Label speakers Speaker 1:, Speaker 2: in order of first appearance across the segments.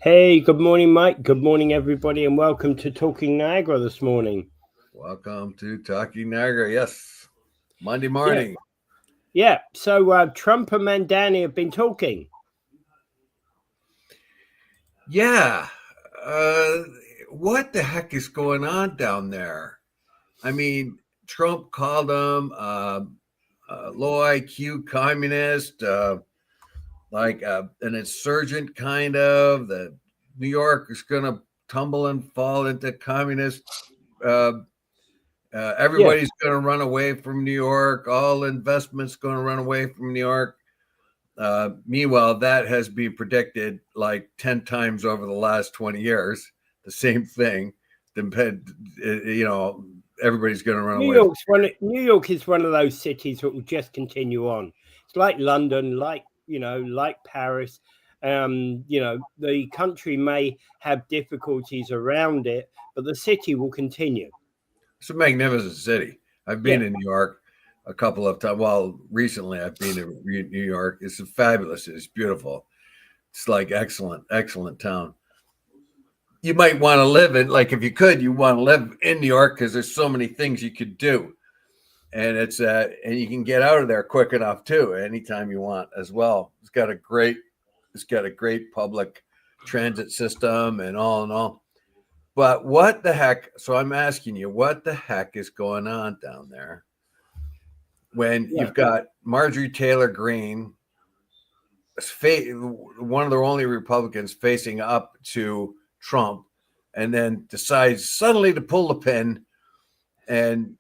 Speaker 1: Hey, good morning, Mike. Good morning, everybody, and welcome to Talking Niagara this morning.
Speaker 2: Welcome to Talking Niagara. Yes, Monday
Speaker 1: Yeah,
Speaker 2: morning.
Speaker 1: yeah. So Trump and Mandani have been talking.
Speaker 2: Yeah. Uh, what the heck is going on down there? I mean, Trump called him low IQ communist, like an insurgent kind of. That New York is going to tumble and fall into communist. Uh,
Speaker 1: Yeah,
Speaker 2: everybody's going to run away from New York. All investments going to run away from New York. Meanwhile, that has been predicted like 10 times over the last 20 years. The same thing. You know, everybody's going to run away.
Speaker 1: New York is one of those cities that will just continue on. It's like London, like Paris. The country may have difficulties around it, but the city will continue.
Speaker 2: It's a magnificent city. I've
Speaker 1: Yeah.
Speaker 2: been in New York a couple of times. Well, recently I've been to New York. It's a fabulous. It's beautiful. It's like excellent, excellent town. You might want to live in, like, if you could, you want to live in New York because there's so many things you could do. And you can get out of there quick enough too anytime you want as well. It's got a great public transit system and all in all. But what the heck? So I'm asking you, what the heck is going on down there when
Speaker 1: Yeah.
Speaker 2: you've got Marjorie Taylor Greene, one of the only Republicans, facing up to Trump, and then decides suddenly to pull the pin and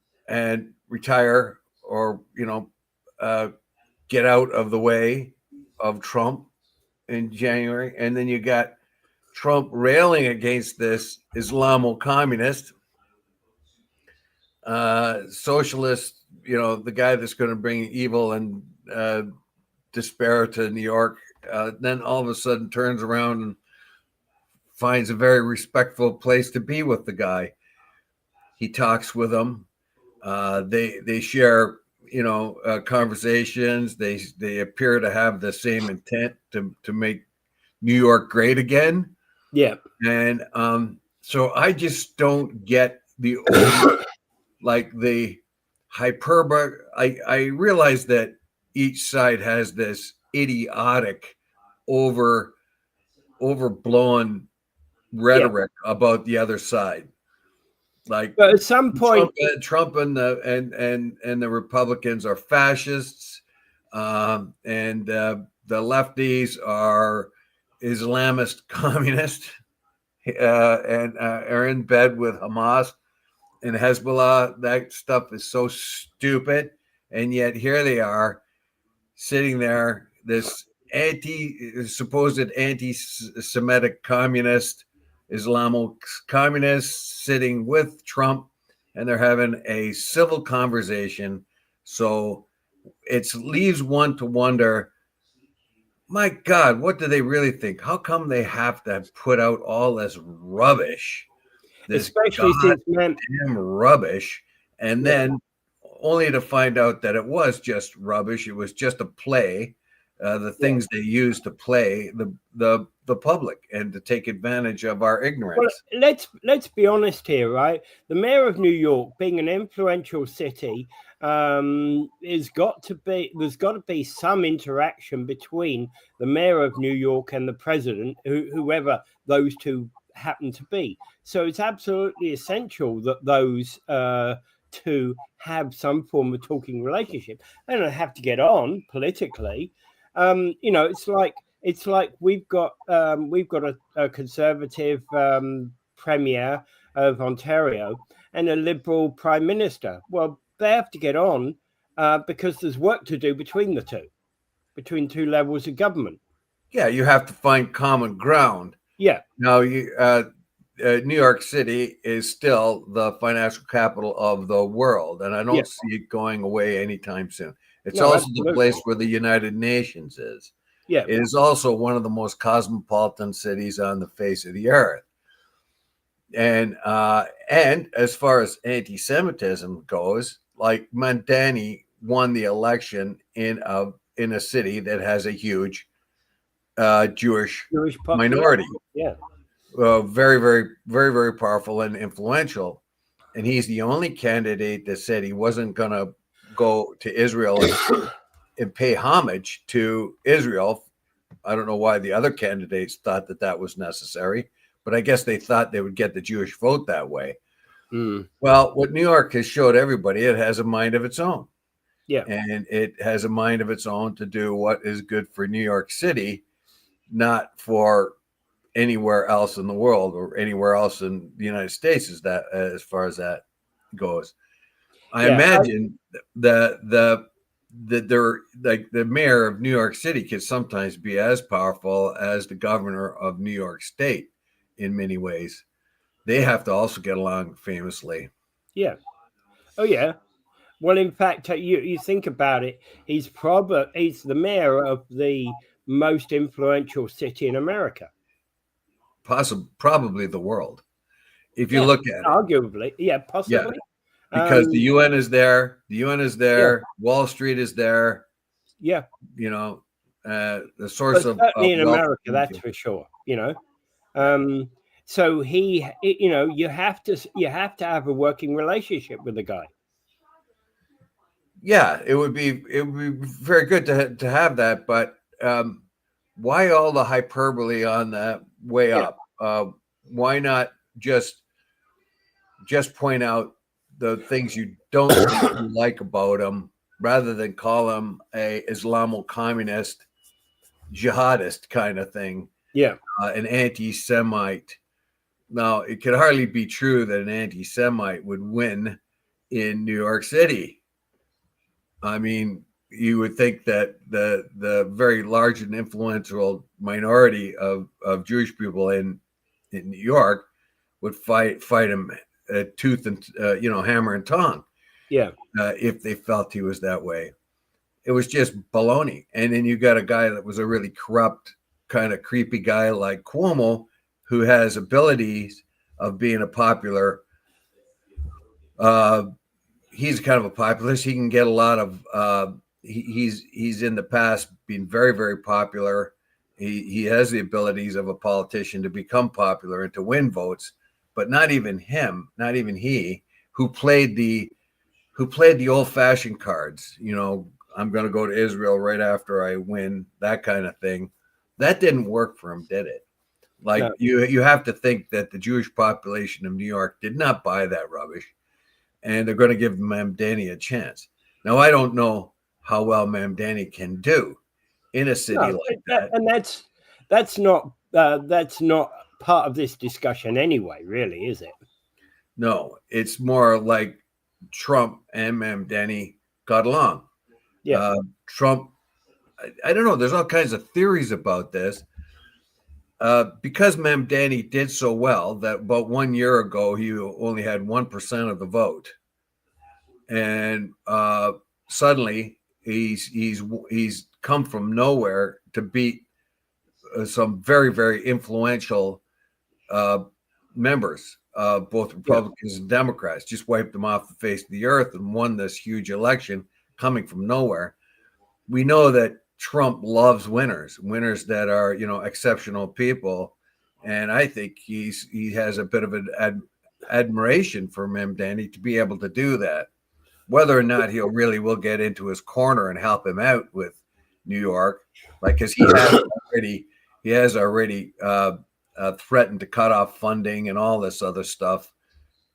Speaker 2: retire, or uh, get out of the way of Trump in January. And then you got Trump railing against this Islamo-communist, socialist, the guy that's going to bring evil and despair to New York. Then all of a sudden turns around and finds a very respectful place to be with the guy. He talks with him. They share conversations. They appear to have the same intent to make New York great again.
Speaker 1: Yeah.
Speaker 2: And so I just don't get the old, like the hyperbole. I realize that each side has this idiotic, overblown
Speaker 1: Yeah.
Speaker 2: rhetoric about the other side. Like
Speaker 1: But at some point,
Speaker 2: Trump and the Republicans are fascists, and the lefties are Islamist communist, and are in bed with Hamas and Hezbollah. That stuff is so stupid, and yet here they are sitting there. This supposed anti-Semitic communist, Islamo communist, sitting with Trump, and they're having a civil conversation. So it leaves one to wonder, my God, what do they really think? How come they have to put out all this rubbish, this
Speaker 1: especially since
Speaker 2: goddamn rubbish, and
Speaker 1: yeah.
Speaker 2: then only to find out that it was just rubbish? It was just a play. The
Speaker 1: Yeah.
Speaker 2: things they use to play the public and to take advantage of our
Speaker 1: Well,
Speaker 2: ignorance.
Speaker 1: let's be honest here, right? The mayor of New York, being an influential city, there's got to be some interaction between the mayor of New York and the president, whoever those two happen to be. So it's absolutely essential that those two have some form of talking relationship. They don't have to get on politically. It's like we've got a conservative premier of Ontario and a liberal prime minister. Well, they have to get on because there's work to do between two levels of government.
Speaker 2: Yeah, you have to find common ground.
Speaker 1: Yeah,
Speaker 2: Now, New York City is still the financial capital of the world, and I
Speaker 1: yeah,
Speaker 2: don't see it going away anytime soon. It's
Speaker 1: no,
Speaker 2: also the place
Speaker 1: absolutely,
Speaker 2: where the United Nations is.
Speaker 1: yeah,
Speaker 2: It is also one of the most cosmopolitan cities on the face of the earth. And as far as anti-Semitism goes, like, Mandani won the election in a city that has a huge Jewish
Speaker 1: population.
Speaker 2: minority.
Speaker 1: Yeah.
Speaker 2: Very, very, very, very powerful and influential. And he's the only candidate that said he wasn't going to go to Israel and pay homage to Israel. I don't know why the other candidates thought that that was necessary, but I guess they thought they would get the Jewish vote that way. Well, what New York has showed everybody, it has a mind of its own.
Speaker 1: Yeah.
Speaker 2: And it has a mind of its own to do what is good for New York City, not for anywhere else in the world or anywhere else in the United States, is that as far as that goes. I imagine that they're like the mayor of New York City can sometimes be as powerful as the governor of New York State in many ways. They have to also get along famously.
Speaker 1: Yeah. Oh yeah. Well, in fact, you think about it, he's the mayor of the most influential city in America.
Speaker 2: Probably the world, if you look at it.
Speaker 1: Arguably, yeah, possibly.
Speaker 2: Yeah, because the UN is there. The UN is there.
Speaker 1: Yeah.
Speaker 2: Wall Street is there.
Speaker 1: Yeah.
Speaker 2: You know, the source of
Speaker 1: certainly in
Speaker 2: wealth.
Speaker 1: America, that's for sure. So you have to have a working relationship with the guy.
Speaker 2: Yeah, it would be very good to have that, but why all the hyperbole on that way up? Why not just point out the things you don't think you like about him, rather than call him a Islamo-communist, jihadist kind of thing?
Speaker 1: Yeah,
Speaker 2: an anti-Semite. Now, it could hardly be true that an anti-Semite would win in New York City. I mean, you would think that the very large and influential minority of Jewish people in New York would fight him tooth and hammer and tongue.
Speaker 1: Yeah.
Speaker 2: If they felt he was that way. It was just baloney. And then you got a guy that was a really corrupt, kind of creepy guy like Cuomo, who has abilities of being a popular. He's kind of a populist. He can get a lot of. He's in the past been very, very popular. He has the abilities of a politician to become popular and to win votes, but not even him, not even he, who played the old-fashioned cards. I'm going to go to Israel right after I win, that kind of thing. That didn't work for him, did it? Like, no. You have to think that the Jewish population of New York did not buy that rubbish, and they're going to give Mamdani a chance. Now, I don't know how well Mamdani can do in a city like that.
Speaker 1: And that's not part of this discussion anyway, really, is it?
Speaker 2: No, it's more like Trump and Mamdani got along.
Speaker 1: Yeah.
Speaker 2: Trump, I don't know. There's all kinds of theories about this. Because Mamdani did so well that about 1 year ago, he only had 1% of the vote. And suddenly he's come from nowhere to beat some very, very influential members, both Republicans and Democrats, just wiped them off the face of the earth and won this huge election coming from nowhere. We know that Trump loves winners that are, exceptional people. And I think he has a bit of an admiration for Mamdani to be able to do that. Whether or not will get into his corner and help him out with New York, because he has already threatened to cut off funding and all this other stuff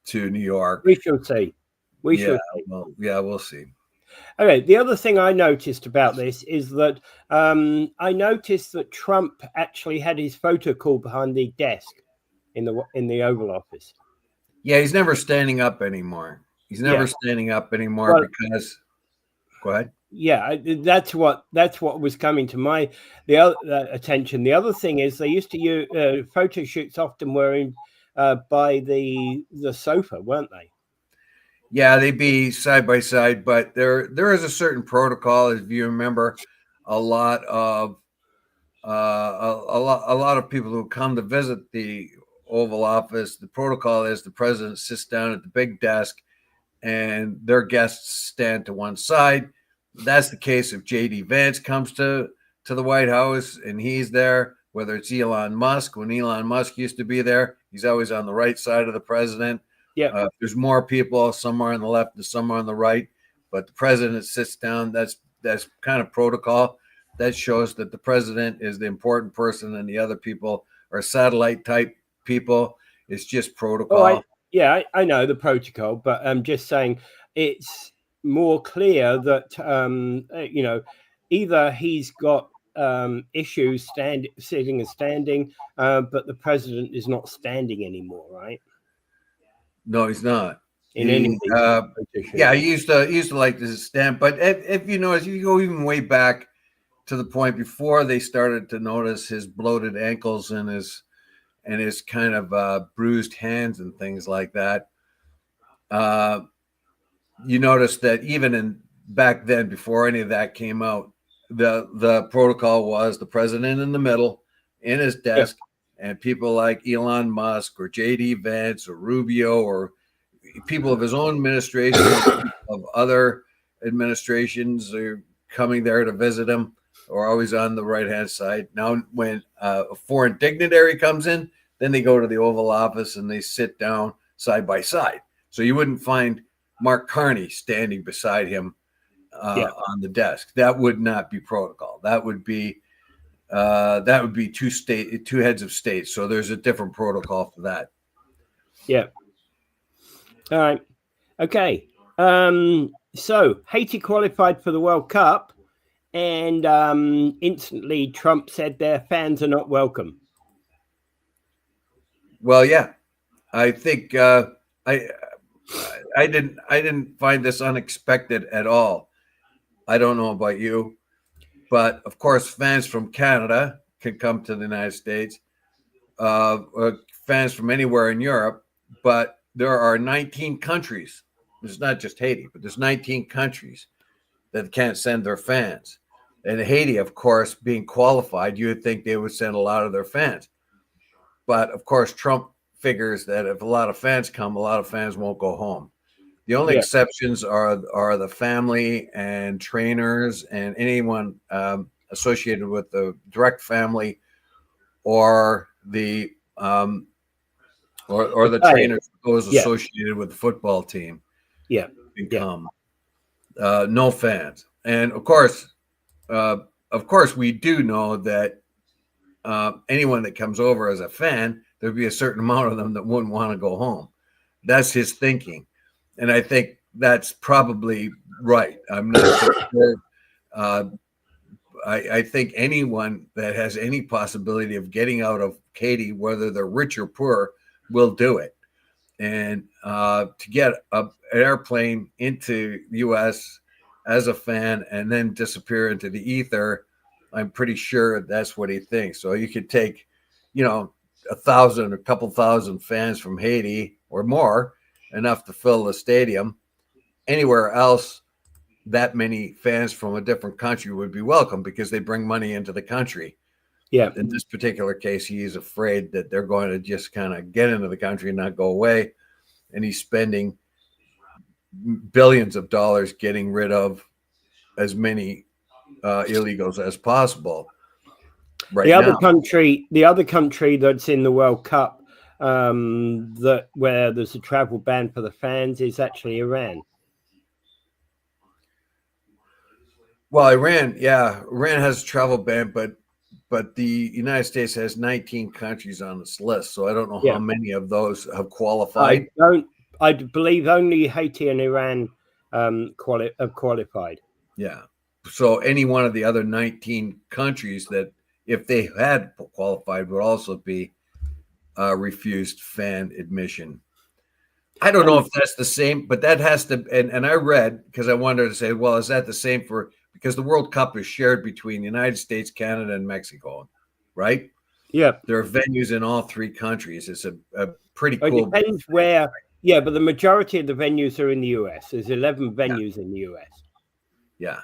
Speaker 2: to New York.
Speaker 1: We shall see. We'll
Speaker 2: see.
Speaker 1: Okay. The other thing I noticed about this is that I noticed that Trump actually had his photo called behind the desk in the Oval Office.
Speaker 2: Yeah, he's never standing up anymore. Standing up anymore because. Go ahead.
Speaker 1: Yeah, that's what was coming to my attention. The other thing is they used to use photo shoots often were by the sofa, weren't they?
Speaker 2: Yeah, they'd be side by side, but there is a certain protocol. If you remember, a lot of people who come to visit the Oval Office, the protocol is the president sits down at the big desk, and their guests stand to one side. That's the case if J.D. Vance comes to to the White House and he's there, whether it's Elon Musk, when Elon Musk used to be there, he's always on the right side of the president.
Speaker 1: Yeah.
Speaker 2: There's more people, some are on the left and some are on the right, but the president sits down. That's kind of protocol. That shows that the president is the important person and the other people are satellite type people. It's just protocol.
Speaker 1: I know the protocol, but I'm just saying it's more clear that either he's got issues sitting and standing, but the president is not standing anymore, right?
Speaker 2: No, he's not.
Speaker 1: In any of these positions.
Speaker 2: Yeah, he used to like to stand, but if you notice, you go even way back to the point before they started to notice his bloated ankles and his kind of bruised hands and things like that. You notice that even back then, before any of that came out, the protocol was the president in the middle in his desk, and people like Elon Musk or J.D. Vance or Rubio or people of his own administration, of other administrations are coming there to visit him, or always on the right-hand side. Now, when a foreign dignitary comes in, then they go to the Oval Office and they sit down side by side. So you wouldn't find Mark Carney standing beside him on the desk. That would not be protocol. That would be two heads of state. So there's a different protocol for that.
Speaker 1: Yeah. All right. Okay. So Haiti qualified for the World Cup, and instantly Trump said their fans are not welcome.
Speaker 2: Well, yeah, I think I didn't find this unexpected at all. I don't know about you, but of course, fans from Canada can come to the United States, fans from anywhere in Europe, but there are 19 countries. It's not just Haiti, but there's 19 countries that can't send their fans. And Haiti, of course, being qualified, you would think they would send a lot of their fans. But of course, Trump figures that if a lot of fans come, a lot of fans won't go home. The only exceptions are the family and trainers and anyone associated with the direct family or the or the trainers, those associated with the football team.
Speaker 1: Yeah,
Speaker 2: become no fans, and of course, we do know that anyone that comes over as a fan, there'd be a certain amount of them that wouldn't want to go home. That's his thinking, and I think that's probably right. I'm not sure. I think anyone that has any possibility of getting out of Haiti, whether they're rich or poor, will do it. And to get an airplane into the U.S. as a fan and then disappear into the ether, I'm pretty sure that's what he thinks. So you could take, 1,000, a couple thousand fans from Haiti or more, enough to fill the stadium. Anywhere else, that many fans from a different country would be welcome because they bring money into the country.
Speaker 1: Yeah.
Speaker 2: In this particular case, he's afraid that they're going to just kind of get into the country and not go away. And he's spending billions of dollars getting rid of as many illegals as possible. Right
Speaker 1: the
Speaker 2: now.
Speaker 1: The other country that's in the World Cup where there's a travel ban for the fans is actually Iran.
Speaker 2: Well, Iran has a travel ban, but the United States has 19 countries on its list, so I don't know how many of those have qualified.
Speaker 1: I believe only Haiti and Iran have qualified.
Speaker 2: Yeah. So any one of the other 19 countries that, if they had qualified, would also be refused fan admission. I don't know if that's the same, but that has to. And I read, because I wanted to say, well, is that the same because the World Cup is shared between the United States, Canada, and Mexico, right?
Speaker 1: Yeah.
Speaker 2: There are venues in all three countries. It's a pretty cool.
Speaker 1: It depends where. Yeah, but the majority of the venues are in the US. There's 11 venues in the US.
Speaker 2: Yeah,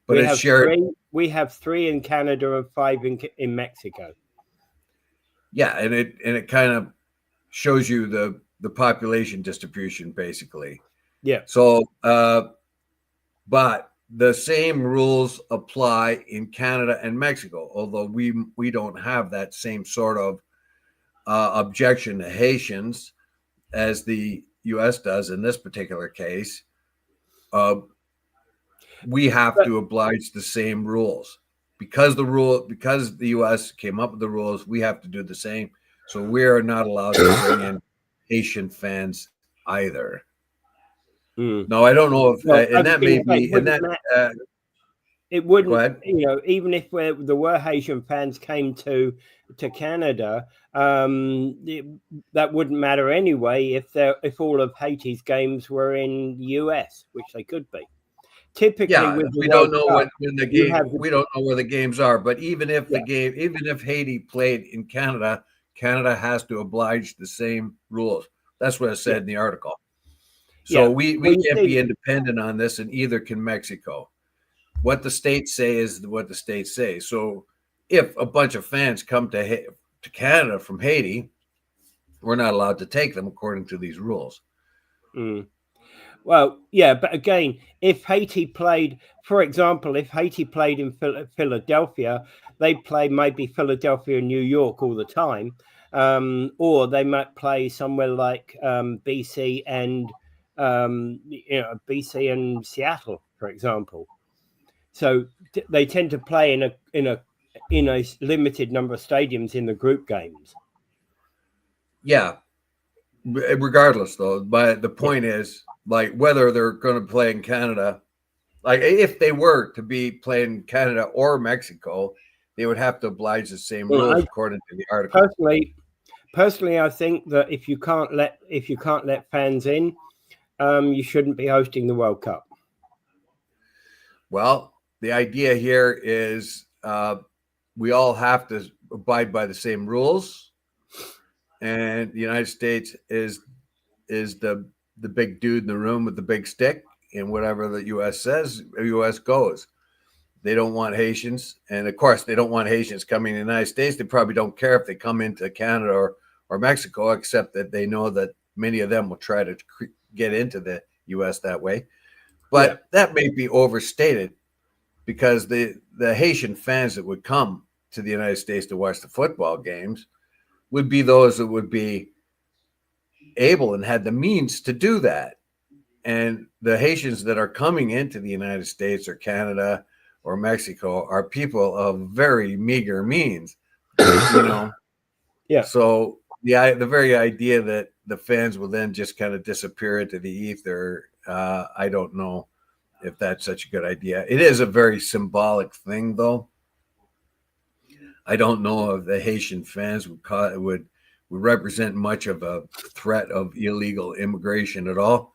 Speaker 2: but it's shared.
Speaker 1: We have 3 in Canada and 5 in Mexico.
Speaker 2: Yeah, and it kind of shows you the population distribution, basically.
Speaker 1: Yeah.
Speaker 2: So, but the same rules apply in Canada and Mexico, although we don't have that same sort of objection to Haitians as the U.S. does in this particular case. We have to oblige the same rules because the U.S. came up with the rules. We have to do the same. So we are not allowed to bring in Haitian fans either. No, I don't know if, and that may be, and that.
Speaker 1: It wouldn't, even if there were Haitian fans came to Canada, that wouldn't matter anyway if all of Haiti's games were in the US, which they could be. Typically, with
Speaker 2: we don't know when the game. We don't know where the games are, but even if even if Haiti played in Canada, Canada has to oblige the same rules. That's what it said in the article. So we can't be independent on this, and either can Mexico. What the states say is what the states say. So if a bunch of fans come to Canada from Haiti, we're not allowed to take them according to these rules.
Speaker 1: Well, yeah, but again, if Haiti played, for example, if Haiti played in Philadelphia, they'd play maybe Philadelphia and New York all the time, or they might play somewhere like BC and BC and Seattle, for example. So they tend to play in a limited number of stadiums in the group games.
Speaker 2: Yeah, regardless though, but the point is, like, whether they're going to play in Canada, like if they were to be playing in Canada or Mexico, they would have to oblige the same rules according to the article.
Speaker 1: Personally, I think that if you can't let fans in, you shouldn't be hosting the World Cup.
Speaker 2: Well, the idea here is we all have to abide by the same rules, and the United States is the big dude in the room with the big stick, and whatever the U.S. says, the U.S. goes. They don't want Haitians, and of course, they don't want Haitians coming to the United States. They probably don't care if they come into Canada or Mexico, except that they know that many of them will try to get into the U.S. that way. But that may be overstated, because the Haitian fans that would come to the United States to watch the football games would be those that would be able and had the means to do that. And the Haitians that are coming into the United States or Canada or Mexico are people of very meager means,
Speaker 1: Yeah.
Speaker 2: So the very idea that the fans will then just kind of disappear into the ether, I don't know if that's such a good idea. It is a very symbolic thing, though. I don't know if the Haitian fans would represent much of a threat of illegal immigration at all,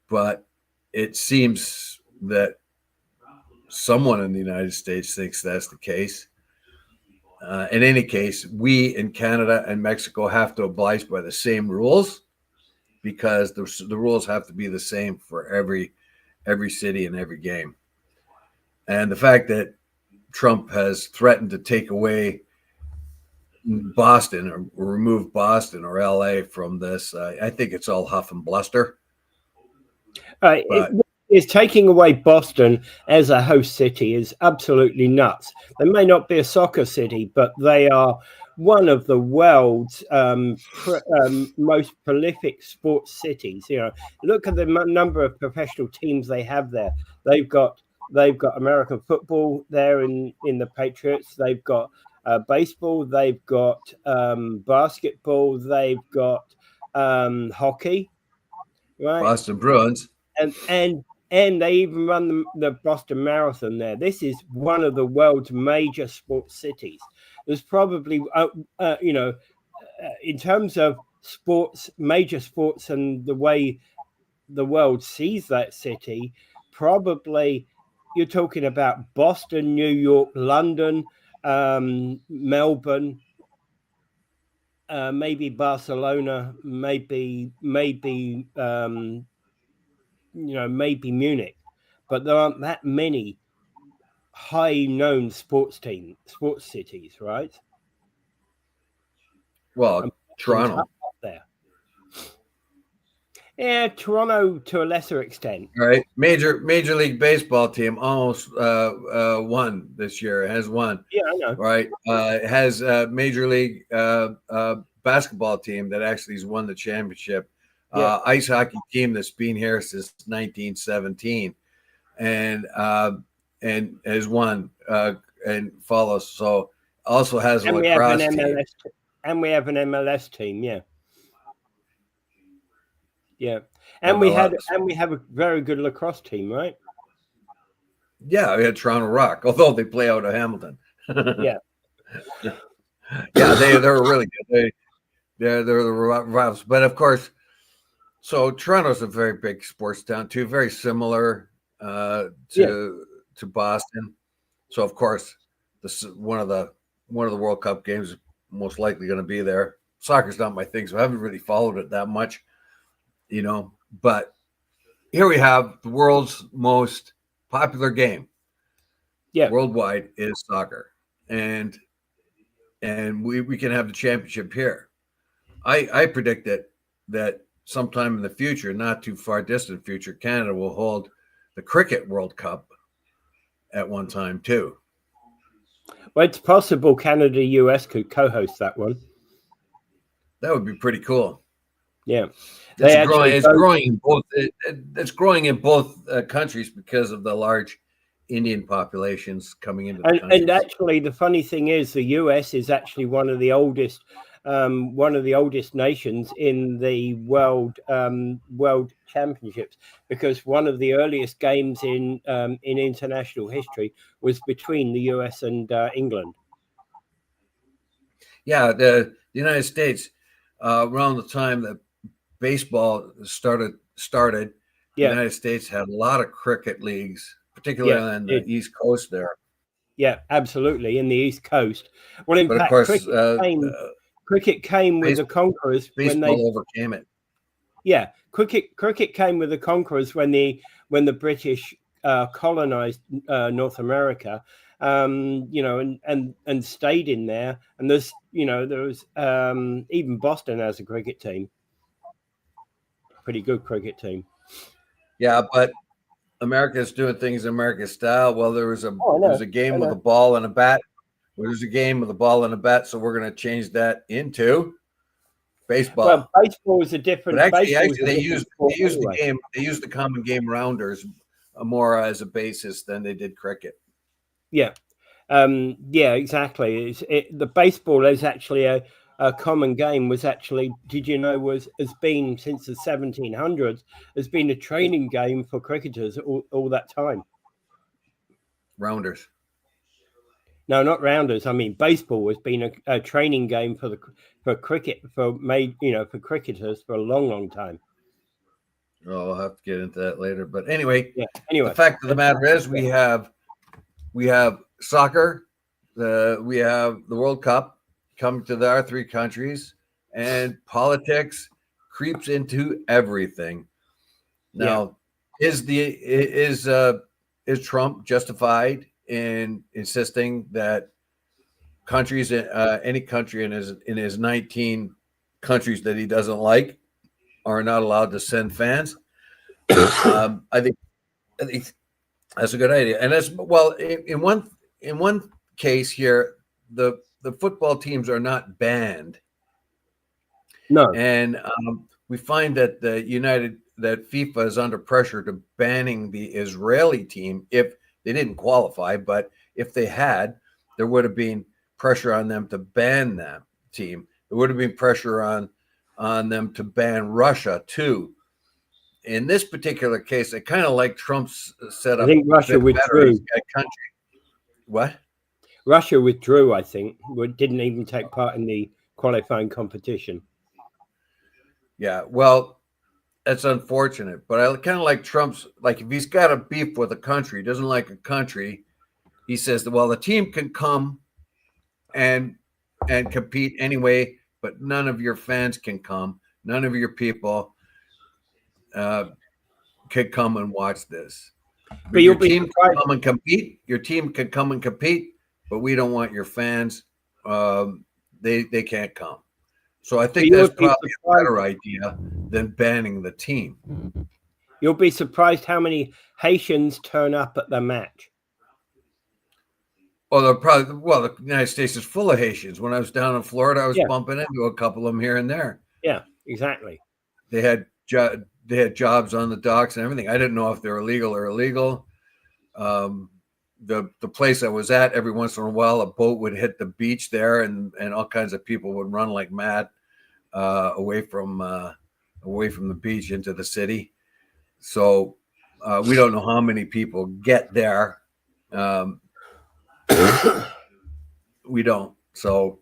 Speaker 2: but it seems that someone in the United States thinks that's the case. In any case, we in Canada and Mexico have to oblige by the same rules, because the rules have to be the same for every city and every game. And the fact that Trump has threatened to take away Boston or remove Boston or LA from this, I think it's all huff and bluster.
Speaker 1: Is taking away Boston as a host city is absolutely nuts. They may not be a soccer city, but they are one of the world's most prolific sports cities. Look at the number of professional teams they have there. They've got American football there in the Patriots. They've got baseball. They've got basketball. They've got hockey. Right,
Speaker 2: Boston Bruins,
Speaker 1: and they even run the Boston Marathon there. This is one of the world's major sports cities. There's probably, in terms of sports, major sports, and the way the world sees that city, probably you're talking about Boston, New York, London, Melbourne, maybe Barcelona, maybe maybe Munich, but there aren't that many high-known sports cities, right?
Speaker 2: Well, Toronto
Speaker 1: there. Yeah, Toronto to a lesser extent.
Speaker 2: All right, Major League Baseball team almost won this year. Has won.
Speaker 1: Yeah, I know.
Speaker 2: Right, has a Major League basketball team that actually has won the championship.
Speaker 1: Yeah.
Speaker 2: Ice hockey team that's been here since 1917, and has won and follows. So also has a
Speaker 1: And we have an
Speaker 2: lacrosse team.
Speaker 1: MLS and we have an MLS team, yeah. Yeah. And we have a very good lacrosse team, right?
Speaker 2: Yeah, we had Toronto Rock, although they play out of Hamilton.
Speaker 1: Yeah.
Speaker 2: Yeah, they're really good. They're the rivals, but of course, so Toronto's a very big sports town too, very similar to Boston. So of course, this is one of the World Cup games most likely going to be there. Soccer's not my thing, so I haven't really followed it that much, But here we have the world's most popular game, worldwide, is soccer, and we can have the championship here. I predict that sometime in the future, not too far distant future, Canada will hold the Cricket World Cup at one time too.
Speaker 1: Well, it's possible Canada-US could co-host that one.
Speaker 2: That would be pretty cool.
Speaker 1: Yeah,
Speaker 2: it's growing in both. It's growing in both countries because of the large Indian populations coming into the country.
Speaker 1: And actually, the funny thing is, the US is actually one of the oldest nations in the world championships, because one of the earliest games in international history was between the US and England.
Speaker 2: Yeah, the United States, around the time that baseball started, the United States had a lot of cricket leagues, particularly on the East Coast there.
Speaker 1: Yeah, absolutely, in the East Coast. Well, in fact,
Speaker 2: of course,
Speaker 1: cricket came with the conquerors when they
Speaker 2: overcame it.
Speaker 1: Yeah, cricket came with the conquerors when the British colonized North America, and stayed in there. And there was even Boston has a cricket team, pretty good cricket team.
Speaker 2: Yeah, but America's doing things American style. Well, there was a game with a ball and a bat. There's a game with a ball and a bat, so we're going to change that into baseball.
Speaker 1: Well, baseball is a different.
Speaker 2: But actually, they used the common game rounders more as a basis than they did cricket.
Speaker 1: Yeah, exactly. The baseball is actually a common game. Was actually, did you know, has been since the 1700s, has been a training game for cricketers all that time.
Speaker 2: Rounders.
Speaker 1: No, not rounders. I mean, baseball has been a training game for cricketers for a long, long time.
Speaker 2: Oh, I'll have to get into that later. But anyway, the fact of the matter is, we have soccer, we have the World Cup coming to our three countries, and politics creeps into everything. Now, is Trump justified in insisting that countries, any country in his 19 countries that he doesn't like, are not allowed to send fans? I think that's a good idea. And that's, well, in one case here, the football teams are not banned.
Speaker 1: No,
Speaker 2: and we find that that FIFA is under pressure to banning the Israeli team if they didn't qualify, but if they had, there would have been pressure on them to ban that team. There would have been pressure on them to ban Russia too. In this particular case, I kind of like Trump's setup.
Speaker 1: I think Russia withdrew.
Speaker 2: What?
Speaker 1: Russia withdrew, I think. Didn't even take part in the qualifying competition.
Speaker 2: Yeah, well, that's unfortunate. But I kind of like Trump's, like, if he's got a beef with a country, doesn't like a country, he says that, well, the team can come and compete anyway, but none of your fans can come. None of your people can come and watch this. But your team can come and compete. Your team can come and compete, but we don't want your fans. They can't come. So I think that's probably a better idea than banning the team.
Speaker 1: You'll be surprised how many Haitians turn up at the match.
Speaker 2: Well, the United States is full of Haitians. When I was down in Florida, I was bumping into a couple of them here and there.
Speaker 1: Yeah, exactly.
Speaker 2: They had jobs on the docks and everything. I didn't know if they were legal or illegal. The place I was at, every once in a while, a boat would hit the beach there, and all kinds of people would run like mad away from the beach into the city. So we don't know how many people get there. We don't. So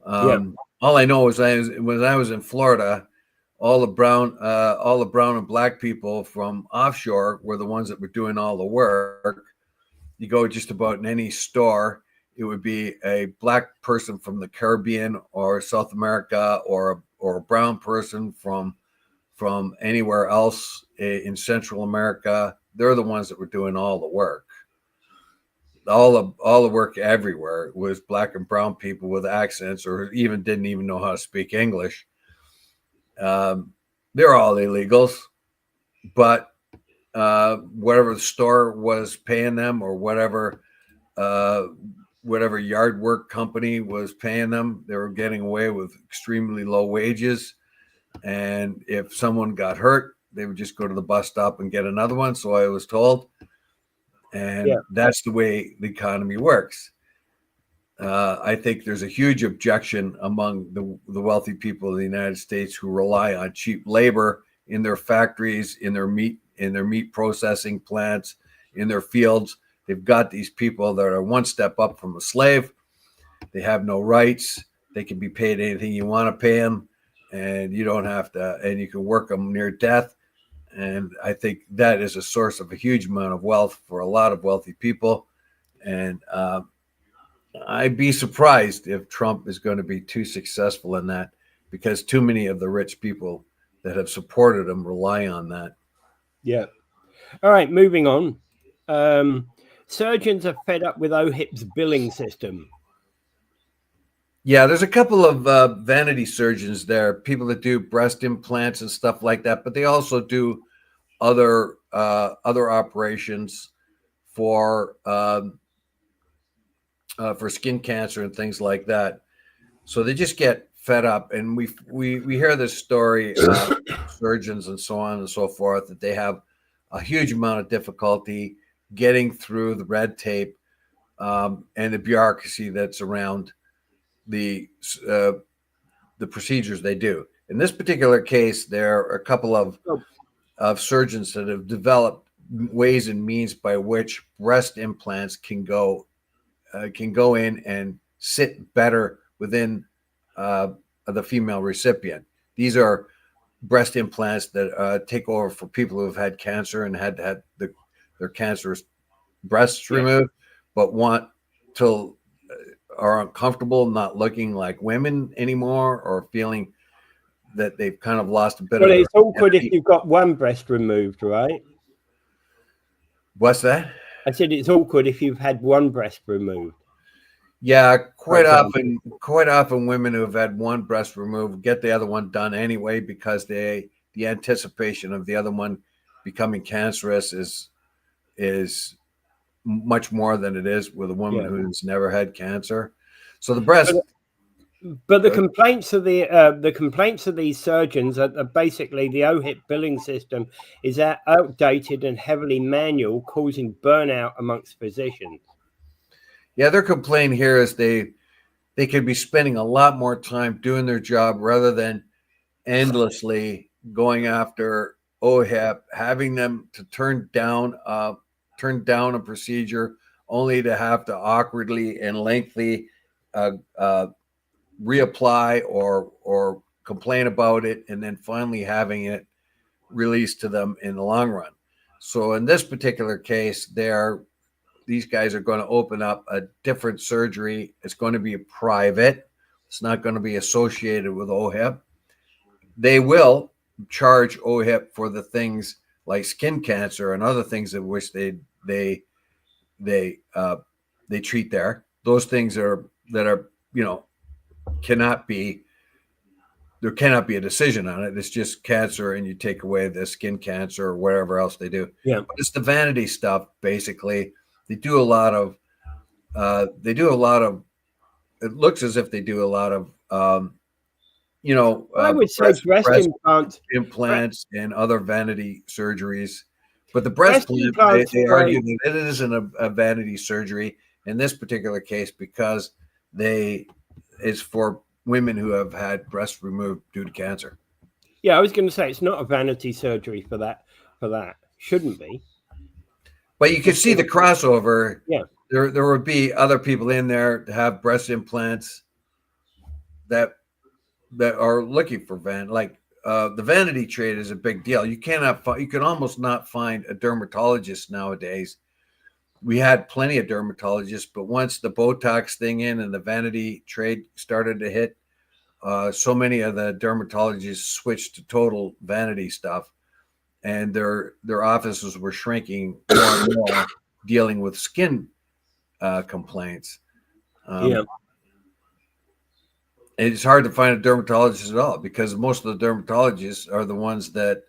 Speaker 2: all I know is when I was in Florida, all the brown and black people from offshore were the ones that were doing all the work. You go just about in any store, it would be a black person from the Caribbean or South America, or a brown person from anywhere else in Central America. They're the ones that were doing all the work. All the work everywhere was black and brown people with accents, or didn't even know how to speak English. They're all illegals, but whatever the store was paying them, or whatever yard work company was paying them, they were getting away with extremely low wages. And if someone got hurt, they would just go to the bus stop and get another one. So I was told. And that's the way the economy works. I think there's a huge objection among the wealthy people of the United States who rely on cheap labor in their factories, in their meat processing plants, in their fields. They've got these people that are one step up from a slave. They have no rights. They can be paid anything you want to pay them, and you don't have to, and you can work them near death. And I think that is a source of a huge amount of wealth for a lot of wealthy people. And I'd be surprised if Trump is going to be too successful in that, because too many of the rich people that have supported him rely on that.
Speaker 1: Yeah. All right, moving on. Surgeons are fed up with OHIP's billing system.
Speaker 2: Yeah, there's a couple of vanity surgeons there, people that do breast implants and stuff like that, but they also do other operations for skin cancer and things like that. So they just get fed up, and we hear this story of surgeons and so on and so forth, that they have a huge amount of difficulty getting through the red tape and the bureaucracy that's around the procedures they do. In this particular case, there are a couple of surgeons that have developed ways and means by which breast implants can go in and sit better within the female recipient. These are breast implants that take over for people who have had cancer and had their cancerous breasts removed, but are uncomfortable not looking like women anymore, or feeling that they've kind of lost a bit of.
Speaker 1: Well, it's awkward if you've got one breast removed, right?
Speaker 2: What's that?
Speaker 1: I said it's awkward if you've had one breast removed.
Speaker 2: Yeah, quite often women who have had one breast removed get the other one done anyway, because the anticipation of the other one becoming cancerous is much more than it is with a woman who's never had cancer. So the breast.
Speaker 1: But the complaints of these surgeons are basically the OHIP billing system is outdated and heavily manual, causing burnout amongst physicians.
Speaker 2: Yeah, their complaint here is they could be spending a lot more time doing their job rather than endlessly going after OHIP, having them to turn down a procedure only to have to awkwardly and lengthy reapply or complain about it, and then finally having it released to them in the long run. So in this particular case, these guys are going to open up a different surgery. It's going to be private. It's not going to be associated with OHIP. They will charge OHIP for the things like skin cancer and other things in which they treat there. Those things that are cannot be there cannot be a decision on it. It's just cancer, and you take away the skin cancer or whatever else they do.
Speaker 1: Yeah.
Speaker 2: But it's the vanity stuff. Basically, they do a lot of. It looks as if they do a lot of.
Speaker 1: I would say breast
Speaker 2: implants and other vanity surgeries. But the
Speaker 1: breast
Speaker 2: they argue that it isn't a vanity surgery in this particular case because it's for women who have had breasts removed due to cancer.
Speaker 1: Yeah, I was going to say it's not a vanity surgery for that. Shouldn't be.
Speaker 2: But you can see the crossover.
Speaker 1: Yeah.
Speaker 2: There would be other people in there to have breast implants that are looking for the vanity trade is a big deal. You can almost not find a dermatologist nowadays. We had plenty of dermatologists, but once the Botox thing and the vanity trade started to hit, so many of the dermatologists switched to total vanity stuff, and their offices were shrinking more and more, dealing with skin complaints. It's hard to find a dermatologist at all because most of the dermatologists are the ones that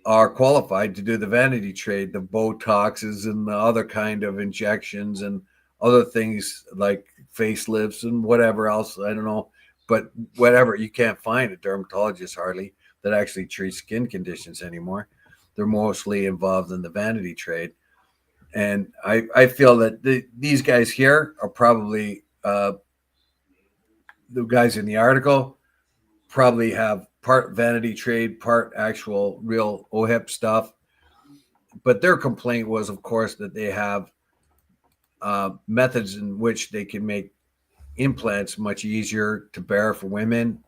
Speaker 2: are qualified to do the vanity trade, the Botoxes and the other kind of injections and other things like facelifts and whatever else. I don't know. But whatever, you can't find a dermatologist hardly that actually treats skin conditions anymore. They're mostly involved in the vanity trade. And I feel that these guys here are probably, the guys in the article probably have part vanity trade, part actual real OHIP stuff. But their complaint was, of course, that they have methods in which they can make implants much easier to bear for women,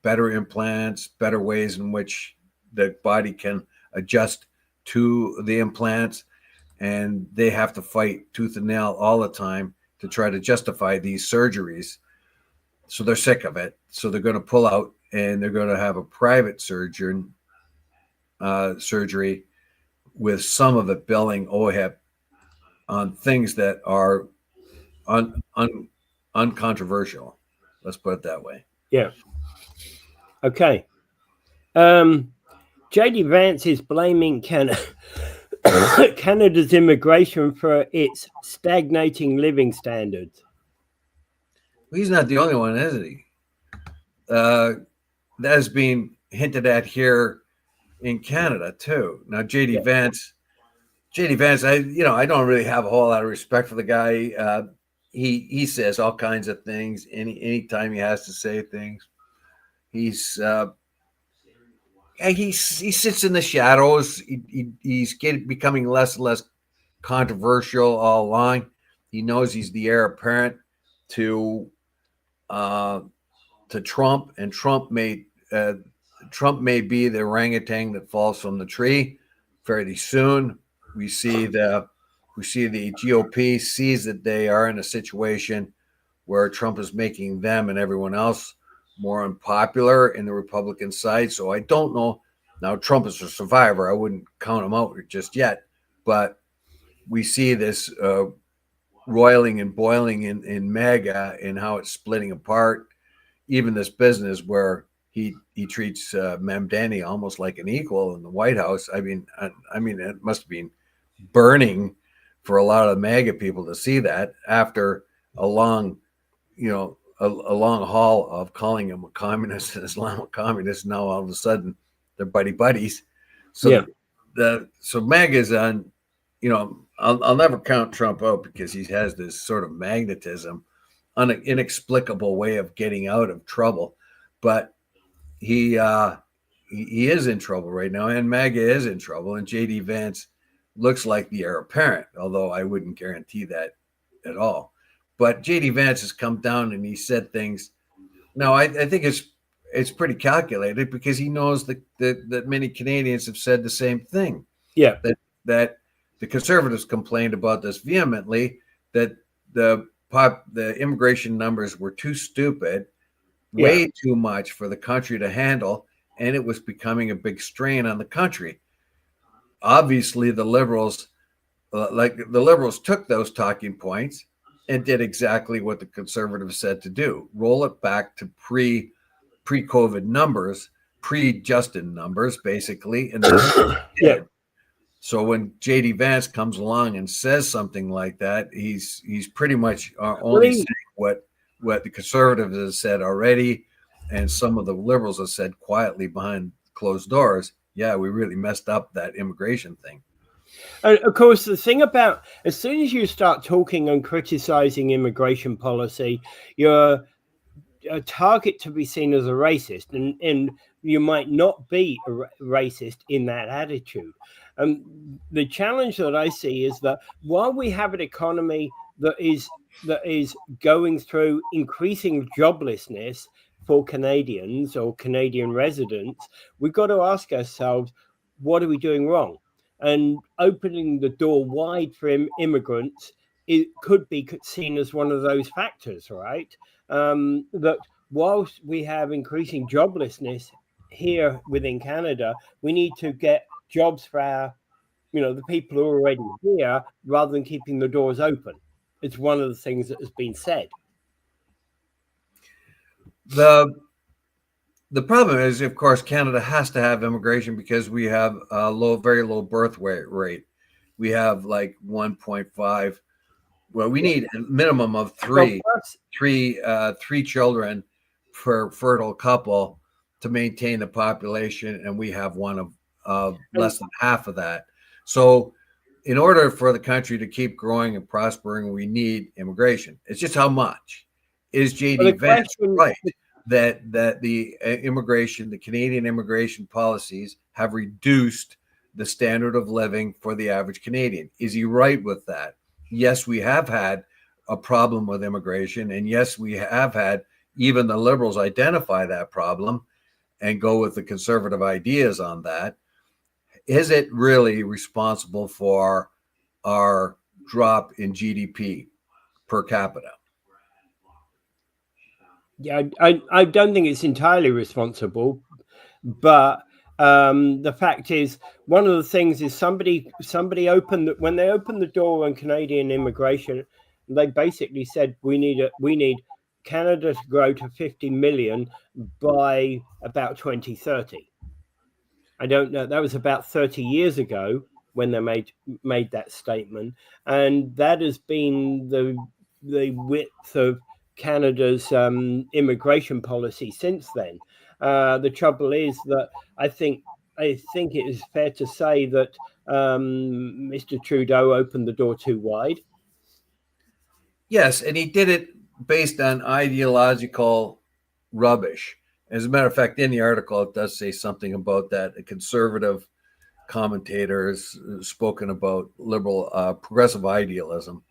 Speaker 2: better implants, better ways in which the body can adjust to the implants. And they have to fight tooth and nail all the time to try to justify these surgeries. So they're sick of it. So they're going to pull out and they're going to have a private surgeon surgery with some of it billing OHIP on things that are uncontroversial. Let's put it that way.
Speaker 1: Yeah. Okay. JD Vance is blaming Canada's immigration for its stagnating living standards.
Speaker 2: Well, he's not the only one, is he? That has been hinted at here in Canada too. Now, JD Vance, I don't really have a whole lot of respect for the guy. He says all kinds of things anytime he has to say things. He sits in the shadows. He's becoming less and less controversial all along. He knows he's the heir apparent to Trump, and Trump may be the orangutan that falls from the tree fairly soon. We see the GOP sees that they are in a situation where Trump is making them and everyone else more unpopular in the Republican side. So I don't know. Now, Trump is a survivor. I wouldn't count him out just yet. But we see this roiling and boiling in MAGA and how it's splitting apart. Even this business where he treats Mamdani almost like an equal in the White House. I mean, it must have been burning for a lot of MAGA people to see that after a long haul of calling him a communist and Islamic communist. Now all of a sudden they're buddies. So so MAGA is on. I'll never count Trump out because he has this sort of magnetism, inexplicable way of getting out of trouble, but he is in trouble right now, and MAGA is in trouble, and JD Vance looks like the heir apparent, although I wouldn't guarantee that at all. But JD Vance has come down and he said things. Now I think it's pretty calculated because he knows that many Canadians have said the same thing.
Speaker 1: Yeah,
Speaker 2: that the Conservatives complained about this vehemently, that the immigration numbers were too stupid, way too much for the country to handle, and it was becoming a big strain on the country. Obviously, the Liberals took those talking points and did exactly what the Conservatives said to do: roll it back to pre-COVID numbers, pre-Justin numbers, basically, and they
Speaker 1: Yeah.
Speaker 2: did. So when JD Vance comes along and says something like that, he's pretty much only saying what the conservatives have said already, and some of the liberals have said quietly behind closed doors. Yeah, we really messed up that immigration thing.
Speaker 1: And of course, the thing about, as soon as you start talking and criticizing immigration policy, you're a target to be seen as a racist, and you might not be a racist in that attitude. The challenge that I see is that while we have an economy that is going through increasing joblessness for Canadians or Canadian residents, we've got to ask ourselves, what are we doing wrong? And opening the door wide for immigrants, it could be seen as one of those factors, right? That whilst we have increasing joblessness here within Canada, we need to get jobs for the people who are already here rather than keeping the doors open. It's one of the things that has been said.
Speaker 2: The problem is, of course, Canada has to have immigration because we have a very low birth rate. We have like 1.5. Well, we need a minimum of three children per fertile couple to maintain the population, and we have one of less than half of that. So in order for the country to keep growing and prospering, we need immigration. It's just how much. Is JD Vance right that the the Canadian immigration policies have reduced the standard of living for the average Canadian? Is he right with that? Yes, we have had a problem with immigration, and yes, we have had even the liberals identify that problem and go with the conservative ideas on that. Is it really responsible for our drop in GDP per capita?
Speaker 1: Yeah, I don't think it's entirely responsible, but the fact is, one of the things is somebody when they opened the door on Canadian immigration, they basically said we need Canada to grow to 50 million by about 2030. I don't know. That was about 30 years ago when they made that statement, and that has been the width of Canada's immigration policy since then. The trouble is that I think it is fair to say that Mr. Trudeau opened the door too wide.
Speaker 2: Yes, and he did it based on ideological rubbish. As a matter of fact, in the article, it does say something about that. A conservative commentator has spoken about liberal, progressive idealism.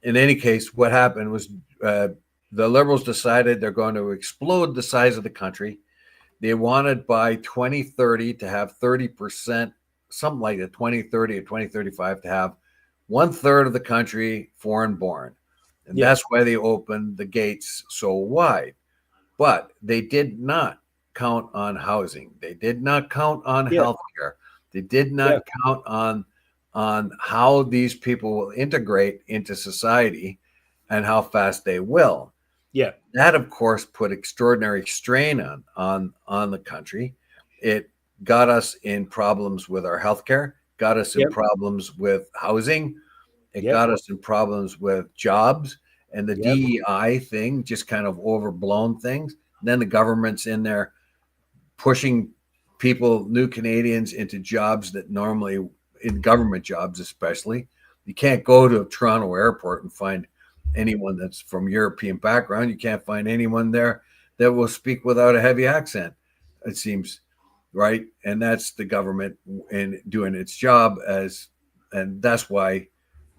Speaker 2: In any case, what happened was the liberals decided they're going to explode the size of the country. They wanted by 2030 to have 30%, something like that, 2030 or 2035, to have 1/3 of the country foreign born. And that's why they opened the gates so wide. But they did not count on housing. They did not count on healthcare. They did not count on how these people will integrate into society and how fast they will.
Speaker 1: Yeah.
Speaker 2: That, of course, put extraordinary strain on the country. It got us in problems with our healthcare, got us in problems with housing. It got us in problems with jobs, and the DEI thing, just kind of overblown things. And then the government's in there pushing people, new Canadians, into jobs that normally, in government jobs especially, you can't go to Toronto Airport and find anyone that's from European background. You can't find anyone there that will speak without a heavy accent, it seems, right? And that's the government in doing its job and that's why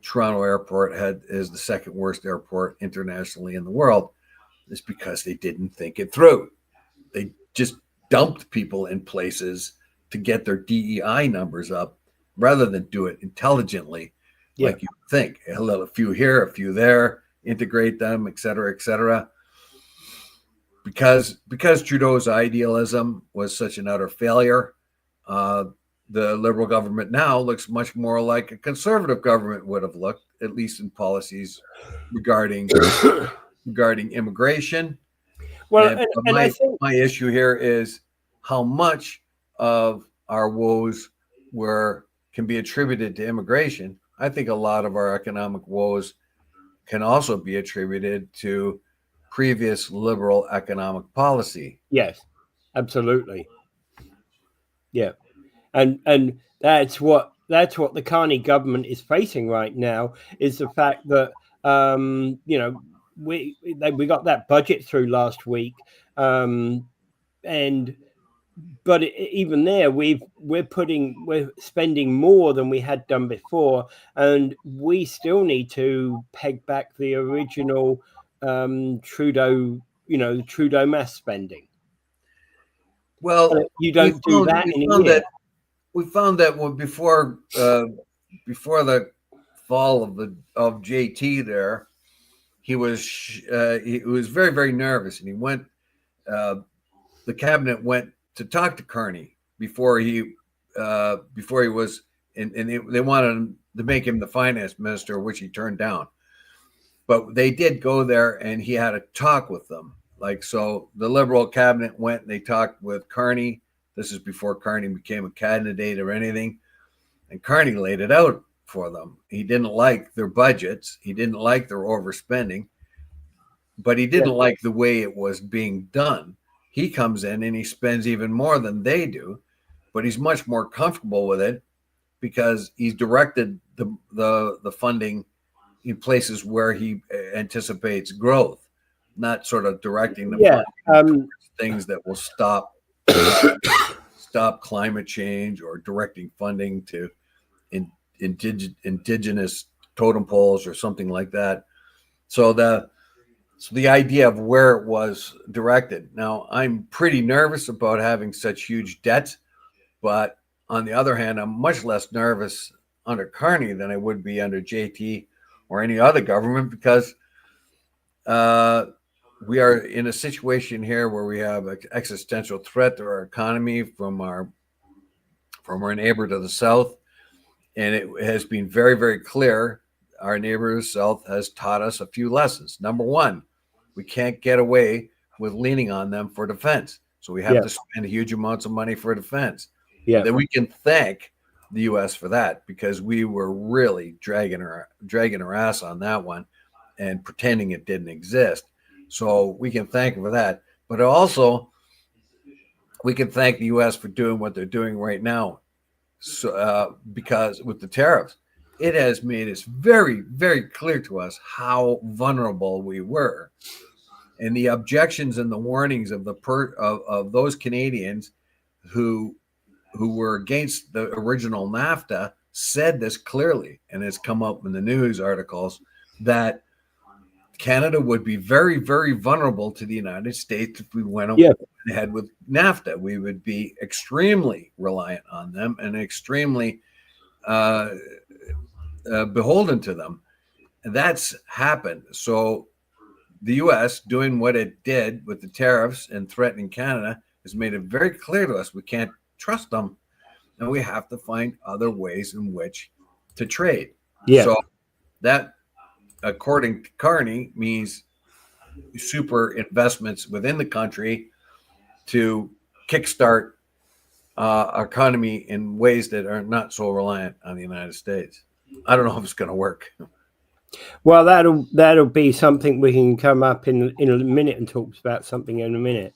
Speaker 2: Toronto Airport is the second worst airport internationally in the world, is because they didn't think it through. They just dumped people in places to get their DEI numbers up rather than do it intelligently, like you think. A few here, a few there, integrate them, et cetera, et cetera. Because Trudeau's idealism was such an utter failure, the Liberal government now looks much more like a Conservative government would have looked, at least in policies regarding immigration.
Speaker 1: Well,
Speaker 2: But
Speaker 1: and I think
Speaker 2: my issue here is how much of our woes can be attributed to immigration. I think a lot of our economic woes can also be attributed to previous liberal economic policy.
Speaker 1: yes, absolutely, yeah, and that's what the Carney government is facing right now is the fact that you know we got that budget through last week, and but even there we're spending more than we had done before, and we still need to peg back the original Trudeau, Trudeau mass spending.
Speaker 2: Well,
Speaker 1: You don't do that in a year.
Speaker 2: We found that before the fall of JT there, he was very, very nervous, and he went. The cabinet went to talk to Carney before he was, and they wanted him to make him the finance minister, which he turned down. But they did go there, and he had a talk with them. Like, so the Liberal cabinet went and they talked with Carney. This is before Carney became a candidate or anything. And Carney laid it out for them. He didn't like their budgets. He didn't like their overspending, but he didn't like the way it was being done. He comes in and he spends even more than they do, but he's much more comfortable with it because he's directed the funding in places where he anticipates growth, not sort of directing the funding things that will stop climate change or directing funding to indigenous totem poles or something like that. So the idea of where it was directed. Now, I'm pretty nervous about having such huge debt, but on the other hand, I'm much less nervous under Carney than I would be under JT or any other government because we are in a situation here where we have an existential threat to our economy from our neighbor to the south, and it has been very, very clear. Our neighbor to the south has taught us a few lessons. Number one, we can't get away with leaning on them for defense. So we have to spend huge amounts of money for defense.
Speaker 1: Yeah.
Speaker 2: Then we can thank the U.S. for that because we were really dragging our ass on that one and pretending it didn't exist. So we can thank them for that. But also, we can thank the U.S. for doing what they're doing right now. So because with the tariffs, it has made it very, very clear to us how vulnerable we were. And the objections and the warnings of of those Canadians who were against the original NAFTA said this clearly, and it's come up in the news articles that Canada would be very, very vulnerable to the United States if we went ahead with NAFTA. We would be extremely reliant on them and extremely beholden to them. And that's happened. So the U.S. doing what it did with the tariffs and threatening Canada has made it very clear to us we can't trust them, and we have to find other ways in which to trade.
Speaker 1: Yeah.
Speaker 2: So that, according to Carney, means super investments within the country to kickstart our economy in ways that are not so reliant on the United States. I don't know if it's going to work.
Speaker 1: Well, that'll be something we can come up in a minute and talk about something in a minute.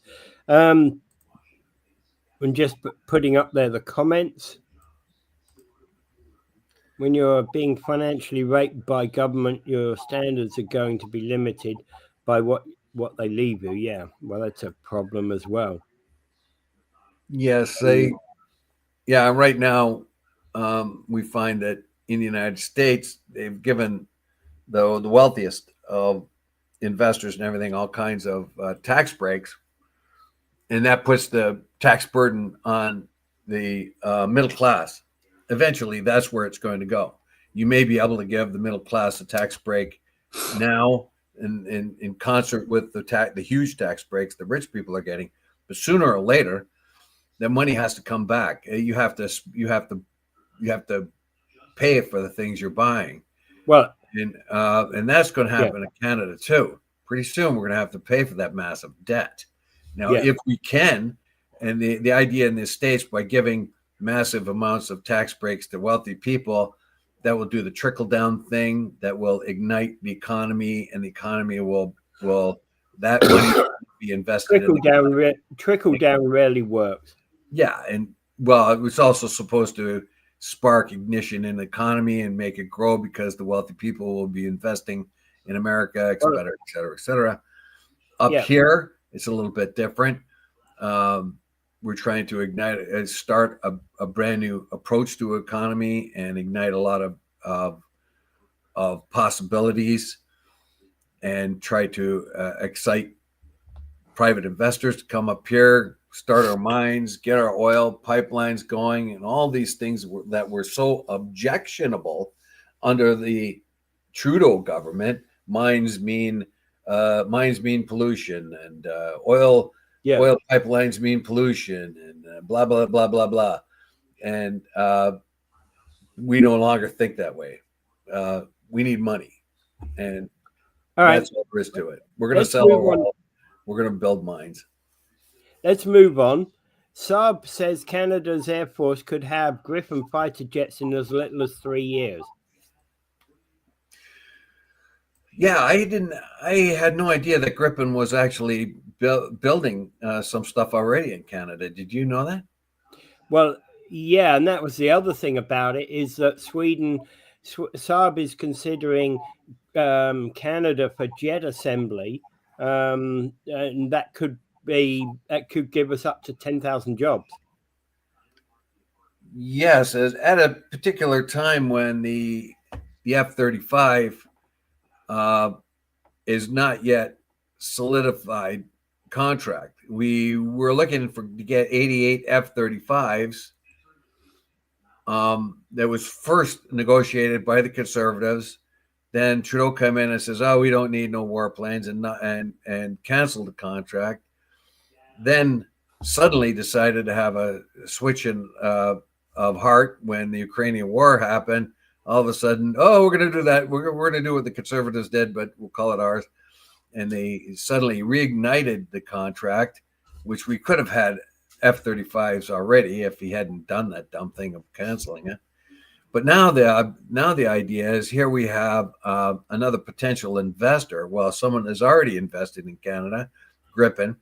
Speaker 1: I'm just putting up there the comments. When you're being financially raped by government, your standards are going to be limited by what they leave you. Yeah, well, that's a problem as well.
Speaker 2: Yes, right now we find that in the United States, they've given the wealthiest of investors and everything all kinds of tax breaks, and that puts the tax burden on the middle class. Eventually, that's where it's going to go. You may be able to give the middle class a tax break now in concert with the huge tax breaks the rich people are getting, but sooner or later, the money has to come back. You have to pay for the things you're buying.
Speaker 1: Well,
Speaker 2: and that's going to happen in Canada too. pretty soon we're going to have to pay for that massive debt. Now,
Speaker 1: Yeah.
Speaker 2: if we can, and the idea in the States, by giving massive amounts of tax breaks to wealthy people, that will do the trickle down thing, that will ignite the economy, and the economy will that money will be invested
Speaker 1: trickle down rarely works.
Speaker 2: Yeah, and well, it was also supposed to spark ignition in the economy and make it grow, because the wealthy people will be investing in America, et cetera, et cetera, et cetera. Up here, it's a little bit different. We're trying to start a brand new approach to economy and ignite a lot of possibilities, and try to excite private investors to come up here, start our mines, get our oil pipelines going, and all these things that were so objectionable under the Trudeau government. Mines mean pollution, and oil pipelines mean pollution, and blah blah blah blah blah. And we no longer think that way. We need money, and that's all there is to it. We're going to sell our oil. We're going to build mines.
Speaker 1: Let's move on. Saab says Canada's Air Force could have Griffin fighter jets in as little as 3 years.
Speaker 2: Yeah, I had no idea that Griffin was actually building some stuff already in Canada. Did you know that?
Speaker 1: Well, yeah, and that was the other thing about it, is that Saab is considering Canada for jet assembly, and that could give us up to 10,000 jobs.
Speaker 2: Yes, at a particular time when the F-35 is not yet solidified contract. We were looking to get 88 F-35s. That was first negotiated by the Conservatives. Then Trudeau came in and says, "Oh, we don't need no warplanes," and canceled the contract. Then suddenly decided to have a switch of heart when the Ukrainian war happened. All of a sudden, we're going to do that. We're going to do what the Conservatives did, but we'll call it ours. And they suddenly reignited the contract, which we could have had F-35s already if he hadn't done that dumb thing of canceling it. But now the idea is, here we have another potential investor. Well, someone has already invested in Canada, Griffin,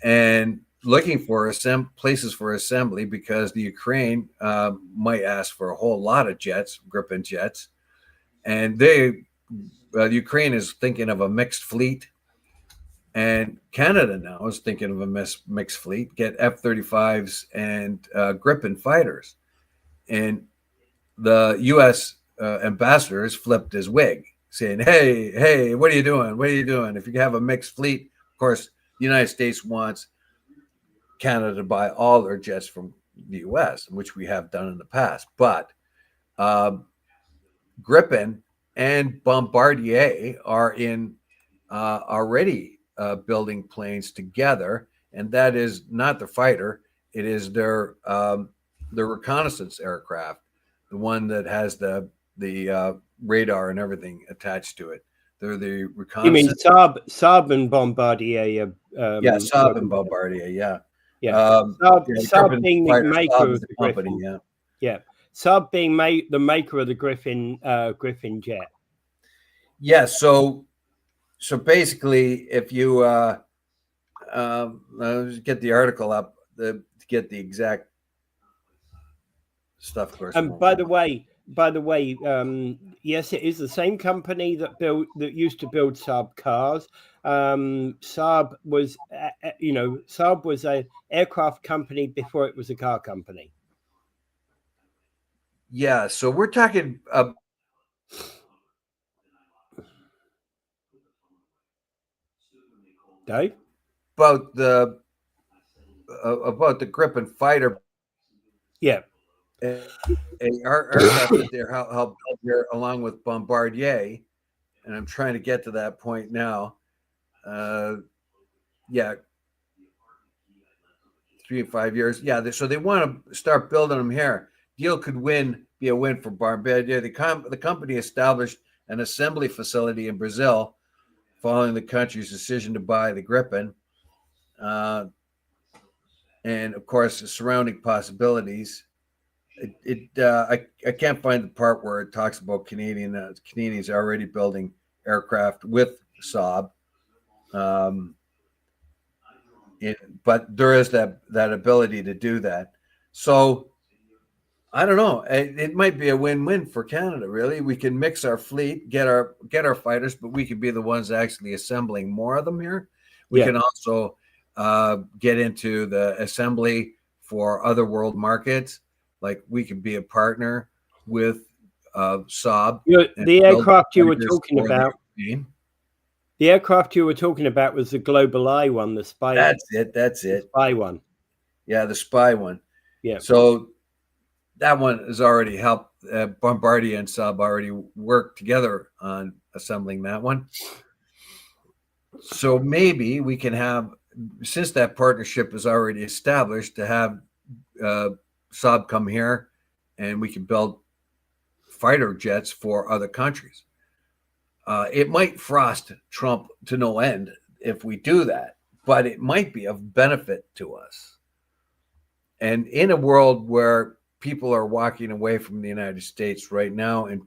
Speaker 2: and looking for places for assembly, because the Ukraine might ask for a whole lot of jets, Griffin jets, and the Ukraine is thinking of a mixed fleet, and Canada now is thinking of a mixed fleet, get F-35s and Griffin fighters. And the U.S. ambassador has flipped his wig, saying, hey, what are you doing? What are you doing? If you have a mixed fleet, of course, the United States wants Canada to buy all their jets from the U.S., which we have done in the past. But Griffin and Bombardier are already building planes together, and that is not the fighter. It is their reconnaissance aircraft, the one that has the radar and everything attached to it. They're the reconnaissance.
Speaker 1: You mean Saab and Bombardier?
Speaker 2: Saab and Bombardier. Yeah.
Speaker 1: Saab being the maker of the
Speaker 2: company.
Speaker 1: Griffin. Yeah. Saab being the maker of the Griffin jet.
Speaker 2: Yeah. So basically, if you let's get the article up to get the exact stuff. Of course.
Speaker 1: And by the way, yes, it is the same company that used to build Saab cars. Saab was, Saab was an aircraft company before it was a car company.
Speaker 2: Yeah, so we're talking
Speaker 1: Dave?
Speaker 2: About the Griffin fighter.
Speaker 1: Yeah.
Speaker 2: Our aircraft that they're helped build here along with Bombardier, and I'm trying to get to that point now. 3 and 5 years. Yeah, so they want to start building them here. Deal could be a win for Bombardier. The company established an assembly facility in Brazil following the country's decision to buy the Gripen, and of course the surrounding possibilities. I can't find the part where it talks about Canadians already building aircraft with Saab, but there is that ability to do that. So I don't know. It might be a win-win for Canada. Really, we can mix our fleet, get our fighters, but we could be the ones actually assembling more of them here. We can also get into the assembly for other world markets. Like we could be a partner with Saab.
Speaker 1: The aircraft you were talking about. The aircraft you were talking about was the Global Eye one, the spy.
Speaker 2: That's it.
Speaker 1: The spy one.
Speaker 2: Yeah, the spy one.
Speaker 1: Yeah.
Speaker 2: So that one has already helped. Bombardier and Saab already worked together on assembling that one. So maybe we can have, since that partnership is already established, to have Saab come here, and we can build fighter jets for other countries. It might frost Trump to no end if we do that, but it might be of benefit to us. And in a world where people are walking away from the United States right now and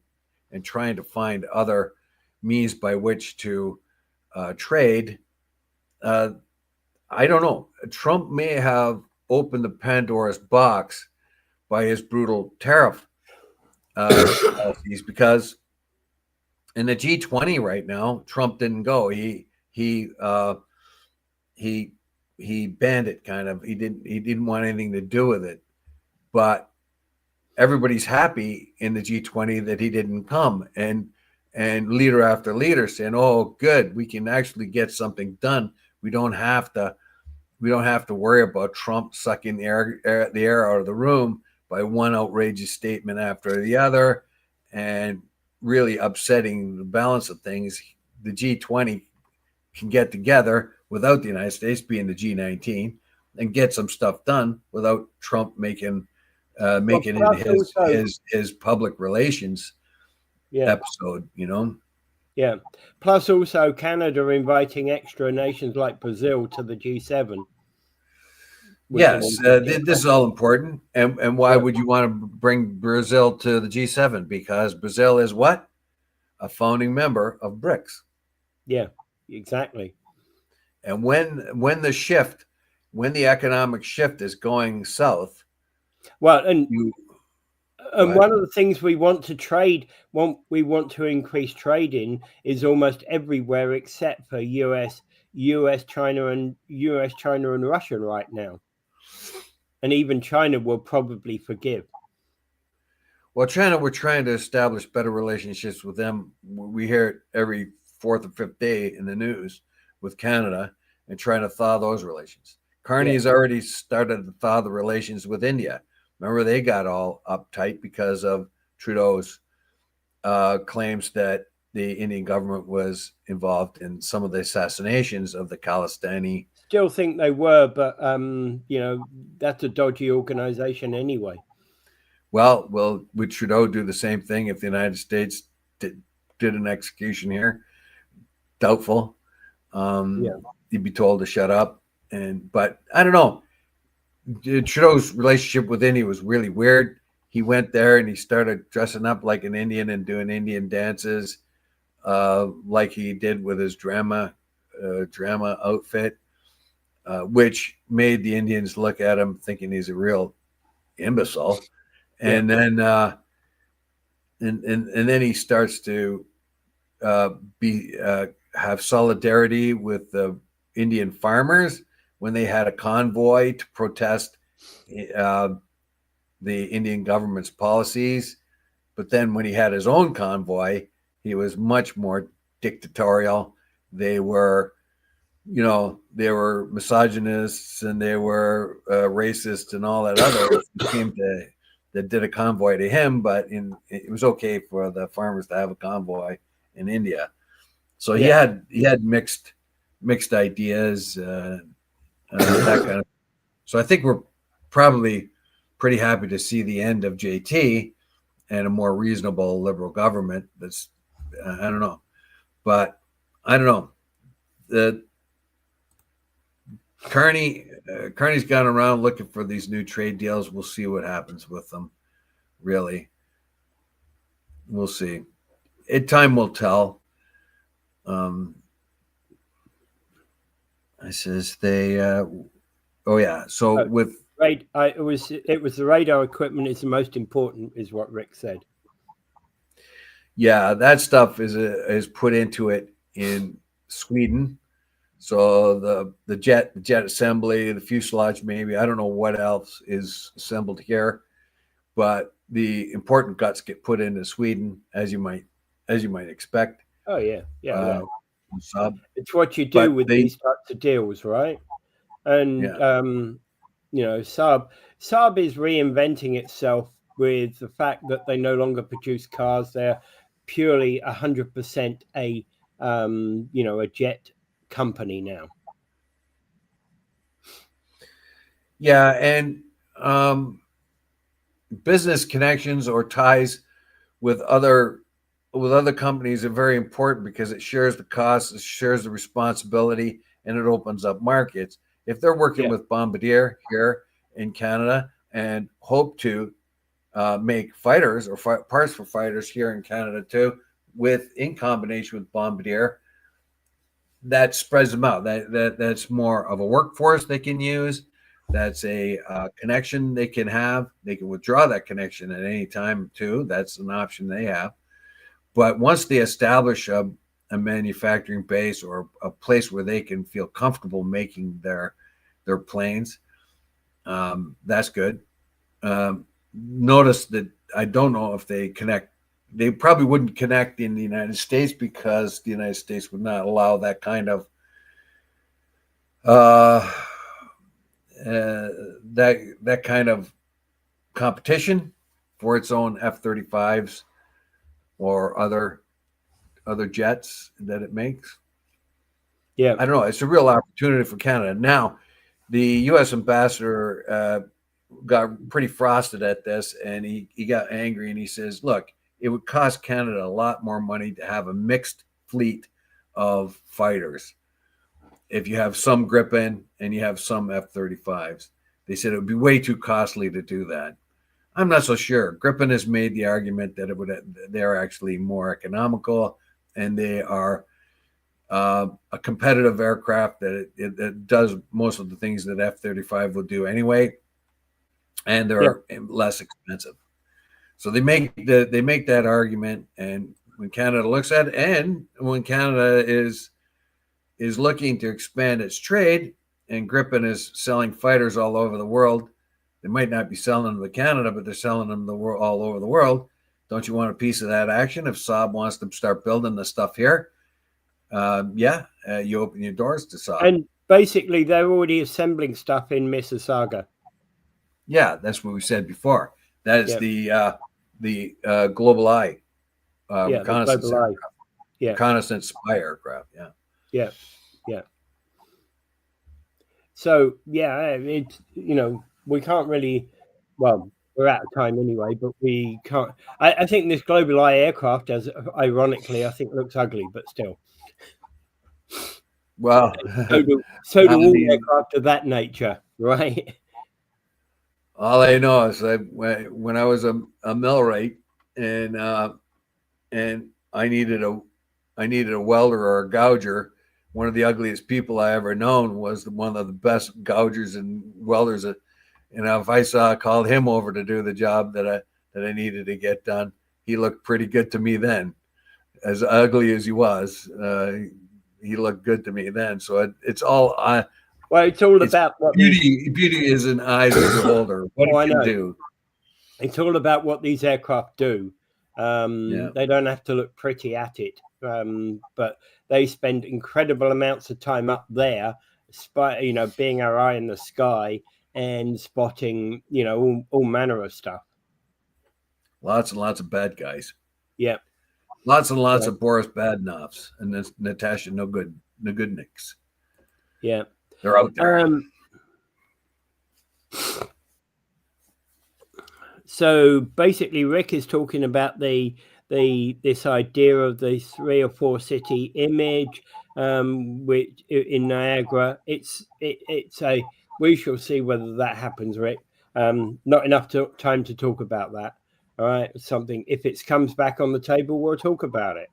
Speaker 2: trying to find other means by which to trade, I don't know. Trump may have opened the Pandora's box by his brutal tariff policies, because in the G20 right now, Trump didn't go. He banned it, kind of. He didn't want anything to do with it. But everybody's happy in the G20 that he didn't come, and leader after leader saying, "Oh, good, we can actually get something done. We don't have to worry about Trump sucking the air out of the room by one outrageous statement after the other, and really upsetting the balance of things." The G20 can get together without the United States being the G19 and get some stuff done without Trump making it his public relations episode,
Speaker 1: Yeah. Plus also Canada inviting extra nations like Brazil to the G7.
Speaker 2: Yes, this is all important. And why would you want to bring Brazil to the G7? Because Brazil is what? A founding member of BRICS.
Speaker 1: Yeah, exactly.
Speaker 2: And when the economic shift is going south,
Speaker 1: well, and one of the things we want to increase trade in is almost everywhere except for US, China, and Russia right now. And even China will probably forgive.
Speaker 2: Well, China, we're trying to establish better relationships with them. We hear it every fourth or fifth day in the news with Canada, and trying to thaw those relations. Carney has already started to thaw the relations with India. Remember, they got all uptight because of Trudeau's claims that the Indian government was involved in some of the assassinations of the Khalistani.
Speaker 1: Still think they were, but that's a dodgy organization anyway.
Speaker 2: Well, would Trudeau do the same thing if the United States did an execution here? Doubtful. He'd be told to shut up. But I don't know. Trudeau's relationship with India was really weird. He went there and he started dressing up like an Indian and doing Indian dances, like he did with his drama outfit, which made the Indians look at him thinking he's a real imbecile. And then and then he starts to have solidarity with the Indian farmers when they had a convoy to protest the Indian government's policies. But then when he had his own convoy, he was much more dictatorial. They were misogynists, and they were racist and all that other that did a convoy to him, but it was okay for the farmers to have a convoy in India. So he had mixed ideas, that kind of. So I think we're probably pretty happy to see the end of JT and a more reasonable liberal government. That's I don't know, but I don't know. Carney's gone around looking for these new trade deals. We'll see what happens with them. Really, we'll see. Time will tell. I says they. Oh yeah. So with
Speaker 1: it was the radar equipment is the most important, is what Rick said.
Speaker 2: Yeah, that stuff is put into it in Sweden. So the jet assembly, the fuselage, maybe, I don't know what else is assembled here, but the important guts get put into Sweden, as you might expect.
Speaker 1: Oh yeah, well, it's what you do
Speaker 2: but
Speaker 1: with these types of deals, right? And Saab is reinventing itself with the fact that they no longer produce cars; they're purely 100% a jet company now.
Speaker 2: Yeah, and business connections or ties with other companies are very important because it shares the costs, it shares the responsibility, and it opens up markets. If they're working with Bombardier here in Canada and hope to make fighters or parts for fighters here in Canada too, in combination with Bombardier, that spreads them out. That's more of a workforce they can use. That's a connection they can have. They can withdraw that connection at any time too. That's an option they have. But once they establish a manufacturing base or a place where they can feel comfortable making their planes, that's good. Notice that I don't know if they connect. They probably wouldn't connect in the United States because the United States would not allow that kind of that kind of competition for its own F-35s or other jets that it makes.
Speaker 1: Yeah,
Speaker 2: I don't know. It's a real opportunity for Canada. Now, the U.S. ambassador got pretty frosted at this, and he got angry, and he says, look, it would cost Canada a lot more money to have a mixed fleet of fighters. If you have some Gripen and you have some F-35s, they said it would be way too costly to do that. I'm not so sure. Gripen has made the argument that they're actually more economical, and they are a competitive aircraft that it does most of the things that F-35 will do anyway, and they're less expensive. So they make that argument, and when Canada looks at it, and when Canada is looking to expand its trade, and Gripen is selling fighters all over the world, they might not be selling them to Canada, but they're selling them all over the world. Don't you want a piece of that action? If Saab wants to start building the stuff here, you open your doors to Saab.
Speaker 1: And basically, they're already assembling stuff in Mississauga.
Speaker 2: Yeah, that's what we said before. That is the Global Eye reconnaissance aircraft. Reconnaissance spy aircraft.
Speaker 1: Yeah. So it's we can't really. Well, we're out of time anyway, but we can't. I think this Global Eye aircraft, as ironically, I think looks ugly, but still.
Speaker 2: Well,
Speaker 1: so do all aircraft of that nature, right?
Speaker 2: All I know is that when I was a millwright and I needed a welder or a gouger, one of the ugliest people I ever known was one of the best gougers and welders. If I called him over to do the job that I needed to get done, he looked pretty good to me then. As ugly as he was, he looked good to me then. So it's all
Speaker 1: it's all about what
Speaker 2: beauty. Beauty is in eyes of the beholder. What it can do.
Speaker 1: It's all about what these aircraft do. They don't have to look pretty at it, but they spend incredible amounts of time up there, being our eye in the sky and spotting, all manner of stuff.
Speaker 2: Lots and lots of bad guys.
Speaker 1: Yeah.
Speaker 2: Lots and lots of Boris Badenovs and Natasha Nagudniks.
Speaker 1: Yeah.
Speaker 2: They're out there.
Speaker 1: So basically, Rick is talking about the this idea of the 3 or 4 city image, which in Niagara, it's a, we shall see whether that happens, Rick. Not enough time to talk about that. All right, something, if it comes back on the table, we'll talk about it.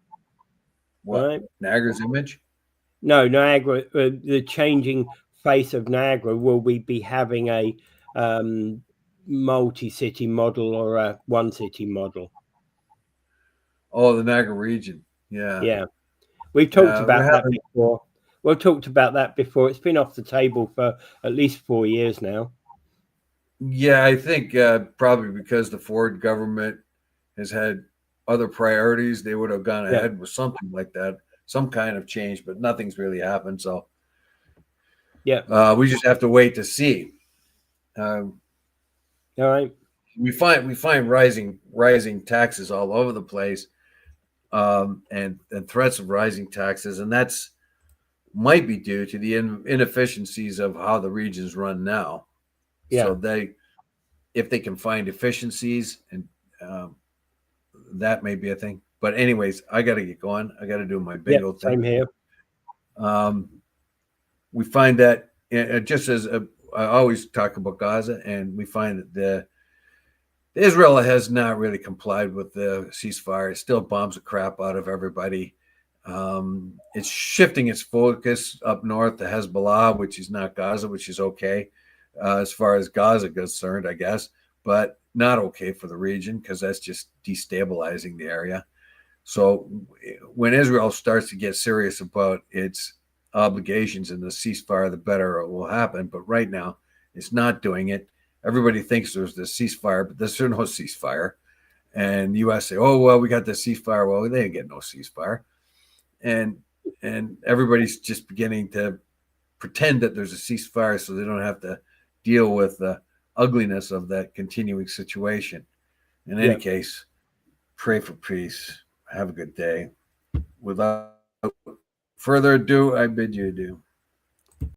Speaker 2: What?
Speaker 1: All right.
Speaker 2: Niagara's image?
Speaker 1: No, Niagara, the changing face of Niagara. Will we be having a multi-city model or a one-city model?
Speaker 2: Oh, the Niagara region. Yeah.
Speaker 1: Yeah, we've talked
Speaker 2: We're
Speaker 1: about that
Speaker 2: having,
Speaker 1: before. We've talked about that before. It's been off the table for at least 4 years now.
Speaker 2: yeah, I think probably because the Ford government has had other priorities, they would have gone
Speaker 1: Yeah,
Speaker 2: ahead with something like that, some kind of change, but nothing's really happened. So
Speaker 1: yeah.
Speaker 2: we just have to wait to see. Um,
Speaker 1: All right.
Speaker 2: we find rising taxes all over the place, and threats of rising taxes, and that's might be due to the inefficiencies of how the regions run now.
Speaker 1: Yeah,
Speaker 2: So if they can find efficiencies, and um, that may be a thing. But anyways, I got to get going. I got to do my
Speaker 1: yeah.
Speaker 2: bingo thing.
Speaker 1: Same here.
Speaker 2: Um, we find that just as I always talk about Gaza, and we find that Israel has not really complied with the ceasefire. It still bombs the crap out of everybody. It's shifting its focus up north to Hezbollah, which is not Gaza, which is okay as far as Gaza is concerned, I guess, but not okay for the region because that's just destabilizing the area. So when Israel starts to get serious about its obligations in the ceasefire, the better it will happen. But right now, it's not doing it. Everybody thinks there's this ceasefire, but there's no ceasefire. And the U.S. say, "Oh well, we got the ceasefire." Well, they didn't get no ceasefire, and everybody's just beginning to pretend that there's a ceasefire, so they don't have to deal with the ugliness of that continuing situation. In any
Speaker 1: Yeah.
Speaker 2: case, pray for peace. Have a good day. Without further ado, I bid you adieu.